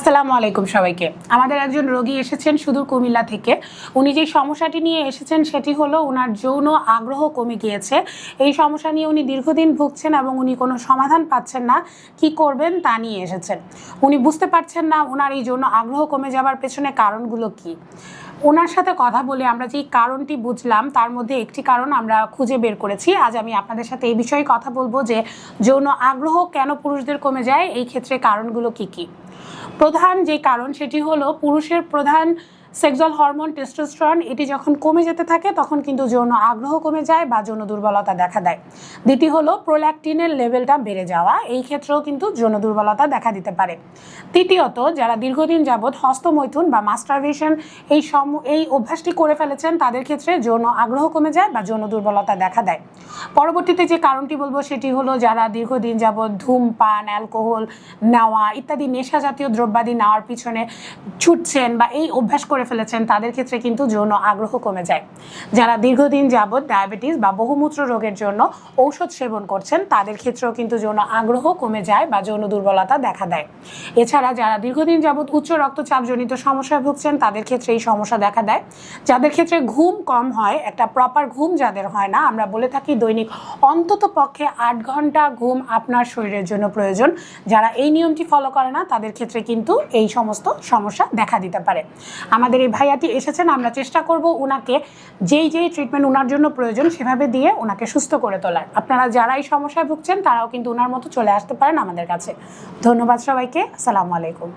আসসালামু আলাইকুম সবাইকে। আমাদের একজন রোগী এসেছেন সুদূর কুমিল্লা থেকে। উনি যে সমস্যাটি নিয়ে এসেছেন সেটি হলো ওনার যৌন আগ্রহ কমে গিয়েছে। এই সমস্যা নিয়ে উনি দীর্ঘদিন ভুগছেন এবং উনি কোনো সমাধান পাচ্ছেন না। কি করবেন তা নিয়ে এসেছেন। উনি বুঝতে পারছেন না ওনার এই যৌন আগ্রহ কমে যাবার পেছনে কারণগুলো কি। ওনার সাথে কথা বলে আমরা যে কারণটি বুঝলাম তার মধ্যে একটি কারণ আমরা খুঁজে বের করেছি। আজ আমি আপনাদের সাথে এই বিষয়ে কথা বলবো যে যৌন আগ্রহ কেন পুরুষদের কমে যায়, এই ক্ষেত্রে কারণগুলো কি কি। প্রধান যে কারণ সেটি হলো পুরুষের প্রধান সেক্সুয়াল হরমোন টেস্টোস্টেরন এটি যখন কমে যেতে থাকে তখন কিন্তু যৌন আগ্রহ কমে যায় বা যৌন দুর্বলতা দেখা দেয়। দ্বিতীয় হলো প্রোল্যাক্টিনের লেভেলটা বেড়ে যাওয়া, এই ক্ষেত্রেও কিন্তু যৌন দুর্বলতা দেখা দিতে পারে। তৃতীয়ত যারা দীর্ঘদিন যাবৎ হস্তমৈথুন বা মাস্টারবেশন এই অভ্যাসটি করে ফেলেছেন তাদের ক্ষেত্রে যৌন আগ্রহ কমে যায় বা যৌন দুর্বলতা দেখা দেয়। পরবর্তীতে যে কারণটি বলবো সেটি হলো যারা দীর্ঘদিন যাবৎ ধূমপান, অ্যালকোহল নেওয়া ইত্যাদি নেশা জাতীয় দ্রব্যাদি নেওয়ার পিছনে ছুটছেন বা এই অভ্যাস করে ফেলেছেন তাদের ক্ষেত্রে কিন্তু যৌন আগ্রহ কমে যায়। যারা দীর্ঘদিন যাবৎ ডায়াবেটিস বা বহুমূত্র রোগের জন্য ঔষধ সেবন করছেন তাদের ক্ষেত্রেও কিন্তু যৌন আগ্রহ কমে যায় বা যৌন দুর্বলতা দেখা দেয়। এছাড়া যারা দীর্ঘদিন যাবৎ উচ্চ রক্তচাপজনিত সমস্যায় ভুগছেন তাদের ক্ষেত্রে এই সমস্যা দেখা দেয়। যাদের ক্ষেত্রে ঘুম কম হয়, একটা প্রপার ঘুম যাদের হয় না, আমরা বলে থাকি দৈনিক অন্তত পক্ষে 8 ঘন্টা ঘুম আপনার শরীরের জন্য প্রয়োজন। যারা এই নিয়মটি ফলো করে না তাদের ক্ষেত্রে কিন্তু এই সমস্ত সমস্যা দেখা দিতে পারে। আমাদের এই ভাইয়াটি এসেছেন, আমরা চেষ্টা করব ওনাকে যেই ট্রিটমেন্ট ওনার জন্য প্রয়োজন সেভাবে দিয়ে ওনাকে সুস্থ করে তোলার। আপনারা যারা এই সমস্যায় ভুগছেন তারাও কিন্তু ওনার মতো চলে আসতে পারেন আমাদের কাছে। ধন্যবাদ সবাইকে। আসসালামু আলাইকুম।